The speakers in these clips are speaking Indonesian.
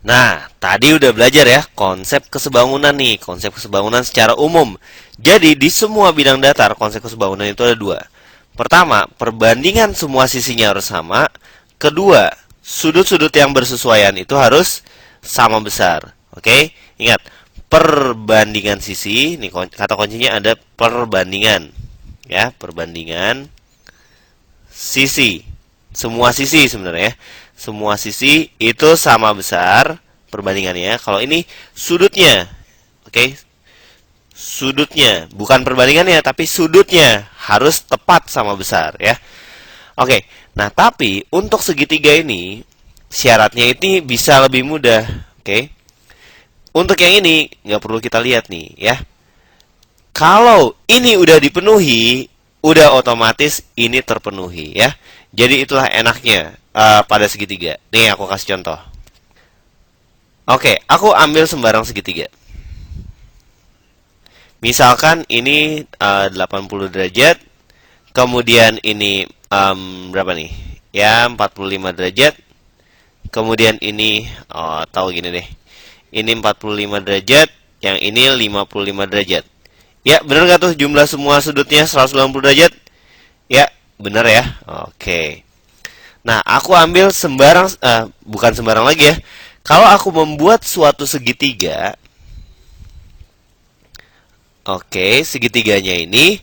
Nah, tadi udah belajar ya konsep kesebangunan nih, konsep kesebangunan secara umum. Jadi di semua bidang datar konsep kesebangunan itu ada dua. Pertama, perbandingan semua sisinya harus sama. Kedua, sudut-sudut yang bersesuaian itu harus sama besar. Oke, ingat perbandingan sisi. Nih kata kuncinya ada perbandingan, ya perbandingan sisi. Semua sisi sebenarnya. Semua sisi itu sama besar perbandingannya. Kalau ini sudutnya, oke, sudutnya bukan perbandingannya, tapi sudutnya harus tepat sama besar ya. Oke, nah tapi untuk segitiga ini syaratnya ini bisa lebih mudah. Oke, untuk yang ini nggak perlu kita lihat nih ya. Kalau ini udah dipenuhi, udah otomatis ini terpenuhi ya. Jadi itulah enaknya pada segitiga. Nih aku kasih contoh. Oke, aku ambil sembarang segitiga. Misalkan ini 80 derajat, kemudian ini berapa nih? Ya 45 derajat. Kemudian ini tahu gini deh. Ini 45 derajat, yang ini 55 derajat. Ya, benar nggak tuh jumlah semua sudutnya 190 derajat? Ya, benar ya. Oke. Nah, aku ambil sembarang, bukan sembarang lagi ya. Kalau aku membuat suatu segitiga, oke, segitiganya ini,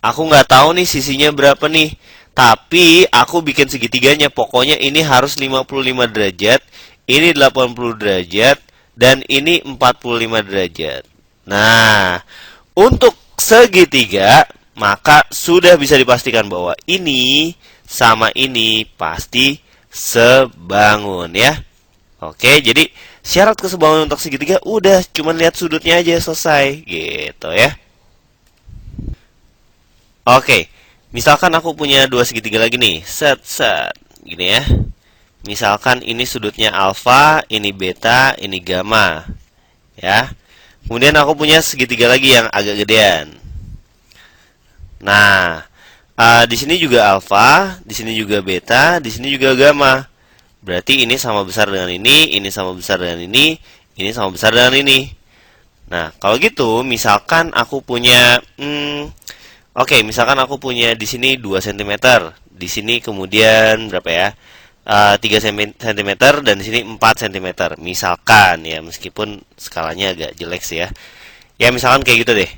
aku nggak tahu nih sisinya berapa nih. Tapi aku bikin segitiganya, pokoknya ini harus 55 derajat, ini 80 derajat, dan ini 45 derajat. Nah, untuk segitiga, maka sudah bisa dipastikan bahwa ini sama ini pasti sebangun ya. Oke, jadi syarat kesebangunan untuk segitiga udah cuman lihat sudutnya aja selesai gitu ya. Oke, misalkan aku punya dua segitiga lagi nih. Set set gini ya. Misalkan ini sudutnya alfa, ini beta, ini gamma ya. Kemudian aku punya segitiga lagi yang agak gedean. Nah, di sini juga alfa, di sini juga beta, di sini juga gamma. Berarti ini sama besar dengan ini sama besar dengan ini sama besar dengan ini. Nah, kalau gitu, misalkan aku punya, oke, misalkan aku punya di sini 2 cm, di sini kemudian berapa ya? 3 cm dan di sini 4 cm. Misalkan ya, meskipun skalanya agak jelek sih ya. Ya, misalkan kayak gitu deh.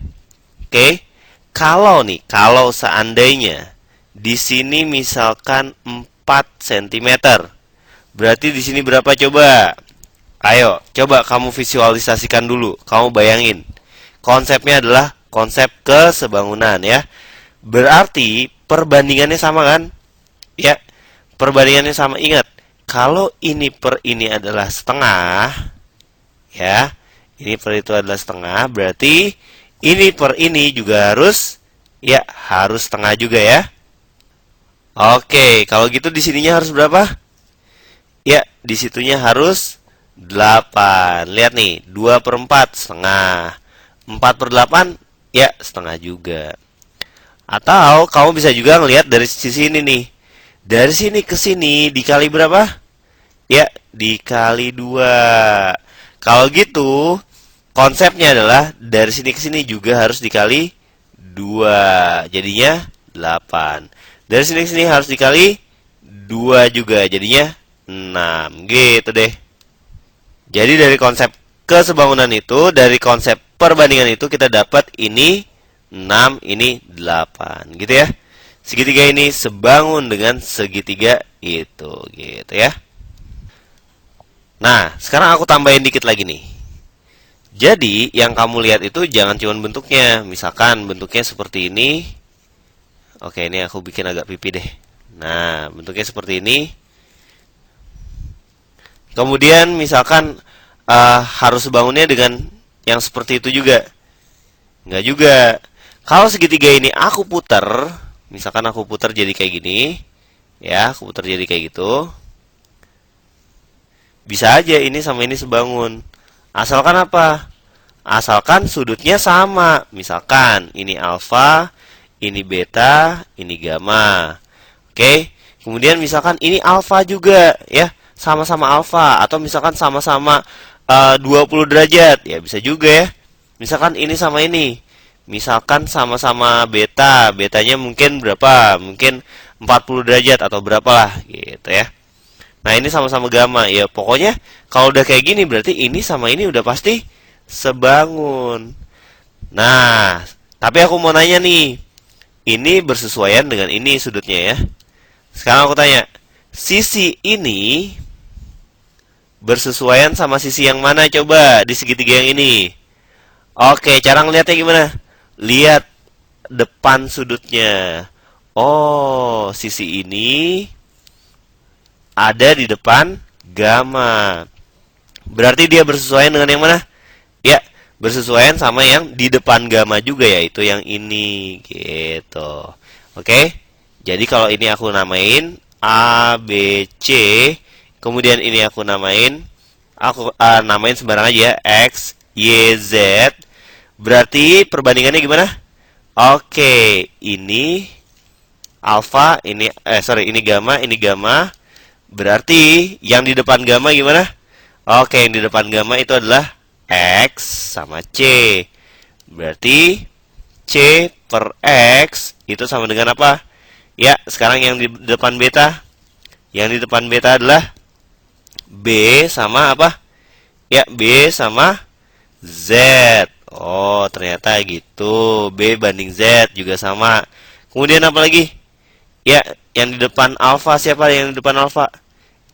Oke. Kalau seandainya di sini misalkan 4 cm, berarti di sini berapa coba? Ayo, coba kamu visualisasikan dulu. Kamu bayangin. Konsepnya adalah konsep kesebangunan ya. Berarti perbandingannya sama kan? Ya, perbandingannya sama. Ingat, kalau ini per ini adalah setengah, ya, ini per itu adalah setengah, berarti ini per ini juga harus, ya, harus setengah juga ya. Oke, kalau gitu di sininya harus berapa? Ya, di situnya harus 8. Lihat nih, 2 per 4 setengah. 4 per 8, ya, setengah juga. Atau kamu bisa juga ngelihat dari sisi ini nih. Dari sini ke sini dikali berapa? Ya, dikali 2. Kalau gitu, konsepnya adalah dari sini ke sini juga harus dikali 2. Jadinya 8. Dari sini ke sini harus dikali 2 juga. Jadinya 6. Gitu deh. Jadi dari konsep kesebangunan itu, dari konsep perbandingan itu kita dapat ini 6, ini 8. Gitu ya. Segitiga ini sebangun dengan segitiga itu. Gitu ya. Nah, sekarang aku tambahin dikit lagi nih. Jadi, yang kamu lihat itu jangan cuma bentuknya. Misalkan bentuknya seperti ini. Oke, ini aku bikin agak pipi deh. Nah, bentuknya seperti ini. Kemudian, misalkan harus bangunnya dengan yang seperti itu juga. Enggak juga. Kalau segitiga ini aku putar, misalkan aku putar jadi kayak gini. Ya, aku putar jadi kayak gitu. Bisa aja ini sama ini sebangun. Asalkan apa? Asalkan sudutnya sama. Misalkan ini alfa, ini beta, ini gamma. Oke. Kemudian misalkan ini alfa juga ya. sama-sama alfa, atau misalkan sama-sama 20 derajat, ya bisa juga ya. Misalkan ini sama ini, misalkan sama-sama beta, betanya mungkin berapa? Mungkin 40 derajat atau berapalah gitu ya. Nah, ini sama-sama gamma. Ya, pokoknya kalau udah kayak gini berarti ini sama ini udah pasti sebangun. Nah, tapi aku mau nanya nih. Ini bersesuaian dengan ini sudutnya ya. Sekarang aku tanya, sisi ini bersesuaian sama sisi yang mana coba di segitiga yang ini? Oke, cara ngeliatnya gimana? Lihat depan sudutnya. Oh, sisi ini ada di depan gamma. Berarti dia bersesuaian dengan yang mana? Ya, bersesuaian sama yang di depan gamma juga, yaitu yang ini gitu. Oke. Jadi kalau ini aku namain A, B, C, kemudian ini aku namain namain sembarang aja X, Y, Z. Berarti perbandingannya gimana? Oke, ini alfa, ini gamma, ini gamma. Berarti yang di depan gamma gimana? Oke, yang di depan gamma itu adalah X sama C. Berarti C per X itu sama dengan apa? Ya, sekarang yang di depan beta. Yang di depan beta adalah B sama apa? Ya, B sama Z. Oh, ternyata gitu. B banding Z juga sama. Kemudian apa lagi? Ya, yang di depan alfa siapa yang di depan alfa?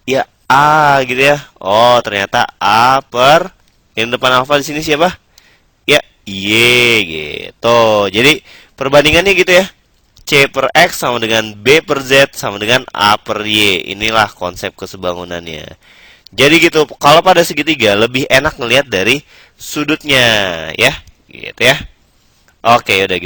Ya, A gitu ya. Oh, ternyata A per yang depan alfa di sini siapa? Ya, Y gitu. Jadi perbandingannya gitu ya. C per X sama dengan B per Z sama dengan A per Y. Inilah konsep kesebangunannya. Jadi gitu, kalau pada segitiga lebih enak ngelihat dari sudutnya ya. Gitu ya. Oke, udah gitu.